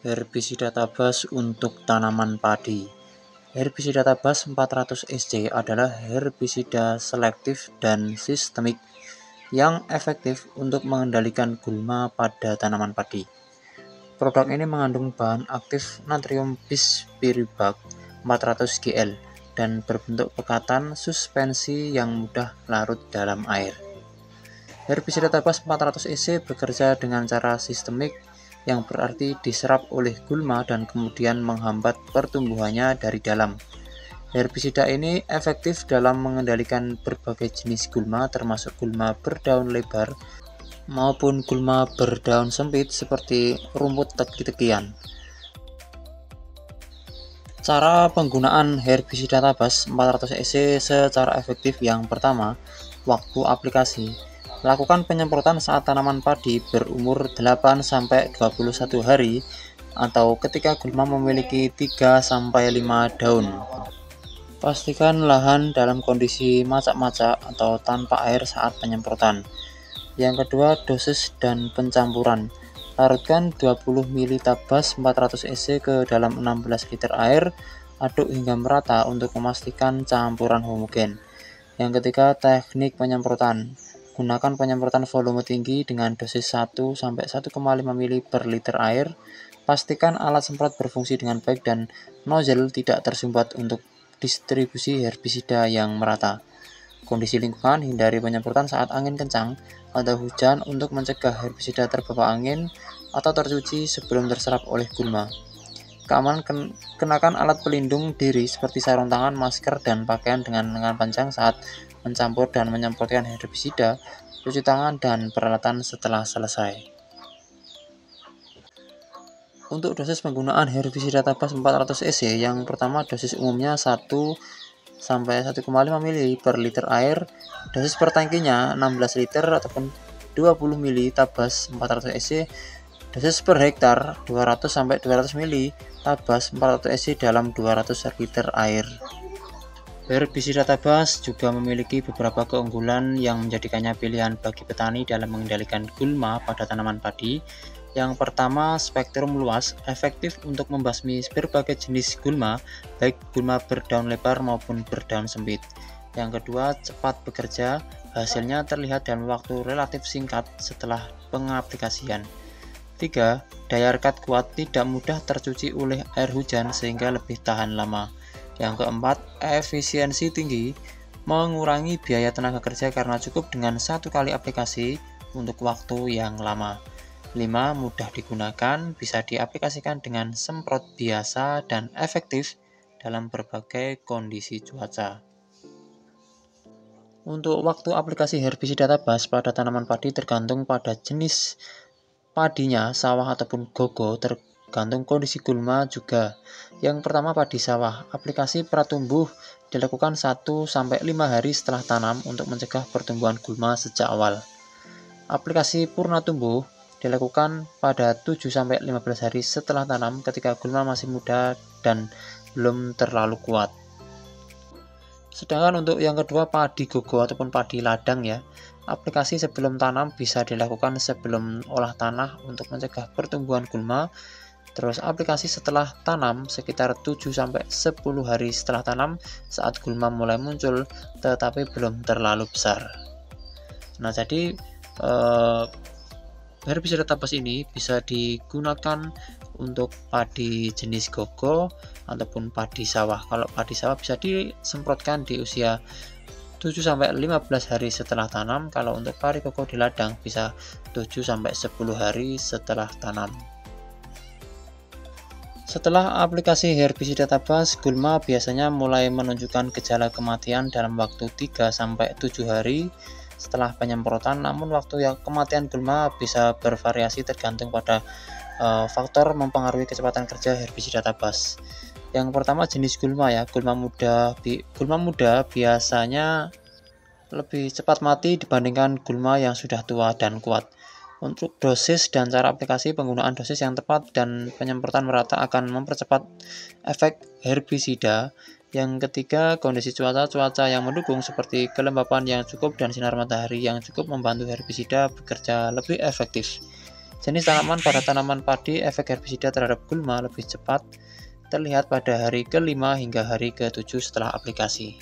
Herbisida tabas untuk tanaman padi. Herbisida tabas 400 SC adalah herbisida selektif dan sistemik yang efektif untuk mengendalikan gulma pada tanaman padi. Produk ini mengandung bahan aktif natrium bispiribak 400 Gl dan berbentuk pekatan suspensi yang mudah larut dalam air. Herbisida tabas 400 EC bekerja dengan cara sistemik, yang berarti diserap oleh gulma dan kemudian menghambat pertumbuhannya dari dalam. Herbisida ini efektif dalam mengendalikan berbagai jenis gulma, termasuk gulma berdaun lebar maupun gulma berdaun sempit seperti rumput teki-tekian. Cara penggunaan herbisida tabas 400 EC secara efektif. Yang pertama, waktu aplikasi. Lakukan penyemprotan saat tanaman padi berumur 8-21 hari atau ketika gulma memiliki 3-5 daun. Pastikan lahan dalam kondisi macak-macak atau tanpa air saat penyemprotan. Yang kedua, dosis dan pencampuran. Larutkan 20 ml tabas 400 EC ke dalam 16 liter air, aduk hingga merata untuk memastikan campuran homogen. Yang ketiga, teknik penyemprotan. Gunakan penyemprotan volume tinggi dengan dosis 1-1,5 ml per liter air. Pastikan alat semprot berfungsi dengan baik dan nozzle tidak tersumbat untuk distribusi herbisida yang merata. Kondisi lingkungan, hindari penyemprotan saat angin kencang atau hujan untuk mencegah herbisida terbawa angin atau tercuci sebelum terserap oleh gulma. Keamanan, kenakan alat pelindung diri seperti sarung tangan, masker, dan pakaian dengan lengan panjang saat mencampur dan menyemprotkan herbisida. Cuci tangan dan peralatan setelah selesai. Untuk dosis penggunaan herbisida tabas 400 EC, yang pertama dosis umumnya 1-1,5 ml per liter air. Dosis per tangkinya 16 liter ataupun 20 ml tabas 400 EC. Dosis per hektar 200-200 ml tabas 400 EC dalam 200 liter air. Herbisida tabas juga memiliki beberapa keunggulan yang menjadikannya pilihan bagi petani dalam mengendalikan gulma pada tanaman padi. Yang pertama, spektrum luas, efektif untuk membasmi berbagai jenis gulma, baik gulma berdaun lebar maupun berdaun sempit. Yang kedua, cepat bekerja, hasilnya terlihat dalam waktu relatif singkat setelah pengaplikasian. 3. Daya rekat kuat, tidak mudah tercuci oleh air hujan sehingga lebih tahan lama. Yang keempat, efisiensi tinggi, mengurangi biaya tenaga kerja karena cukup dengan satu kali aplikasi untuk waktu yang lama. 5. Mudah digunakan, bisa diaplikasikan dengan semprot biasa dan efektif dalam berbagai kondisi cuaca. Untuk waktu aplikasi herbisida tabas pada tanaman padi tergantung pada jenis padinya, sawah ataupun gogo, tergantung kondisi gulma juga. Yang pertama, padi sawah. Aplikasi pratumbuh dilakukan 1-5 hari setelah tanam untuk mencegah pertumbuhan gulma sejak awal. Aplikasi purna tumbuh dilakukan pada 7-15 hari setelah tanam ketika gulma masih muda dan belum terlalu kuat. Sedangkan untuk yang kedua, padi gogo ataupun padi ladang ya. Aplikasi sebelum tanam bisa dilakukan sebelum olah tanah untuk mencegah pertumbuhan gulma. Terus aplikasi setelah tanam sekitar 7-10 hari setelah tanam saat gulma mulai muncul tetapi belum terlalu besar. Nah, jadi herbisida tabas ini bisa digunakan untuk padi jenis gogo ataupun padi sawah. Kalau padi sawah bisa disemprotkan di usia 7-15 hari setelah tanam. Kalau untuk padi gogo di ladang bisa 7-10 hari setelah tanam. Setelah aplikasi herbisida tabas, gulma biasanya mulai menunjukkan gejala kematian dalam waktu 3-7 hari setelah penyemprotan. Namun waktu yang kematian gulma bisa bervariasi tergantung pada faktor mempengaruhi kecepatan kerja herbisida tabas. Yang pertama, jenis gulma ya. Gulma muda biasanya lebih cepat mati dibandingkan gulma yang sudah tua dan kuat. Untuk dosis dan cara aplikasi, penggunaan dosis yang tepat dan penyemprotan merata akan mempercepat efek herbisida. Yang ketiga, kondisi cuaca yang mendukung seperti kelembapan yang cukup dan sinar matahari yang cukup membantu herbisida bekerja lebih efektif. Jenis tanaman pada tanaman padi, efek herbisida terhadap gulma lebih cepat terlihat pada hari ke-5 hingga hari ke-7 setelah aplikasi.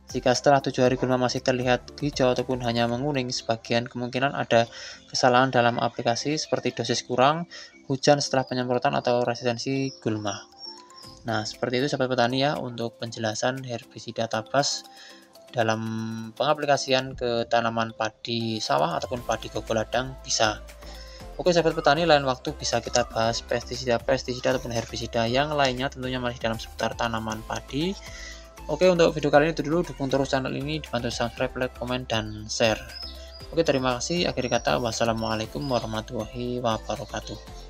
Jika setelah 7 hari gulma masih terlihat hijau ataupun hanya menguning, sebagian kemungkinan ada kesalahan dalam aplikasi seperti dosis kurang, hujan setelah penyemprotan, atau resistensi gulma. Nah, seperti itu sahabat petani ya untuk penjelasan herbisida tabas dalam pengaplikasian ke tanaman padi sawah ataupun padi koko ladang bisa. Oke sahabat petani, lain waktu bisa kita bahas pestisida ataupun herbisida yang lainnya, tentunya masih dalam seputar tanaman padi. Oke, untuk video kali ini itu dulu. Dukung terus channel ini, dibantu subscribe, like, komen, dan share. Oke, terima kasih. Akhir kata, wassalamualaikum warahmatullahi wabarakatuh.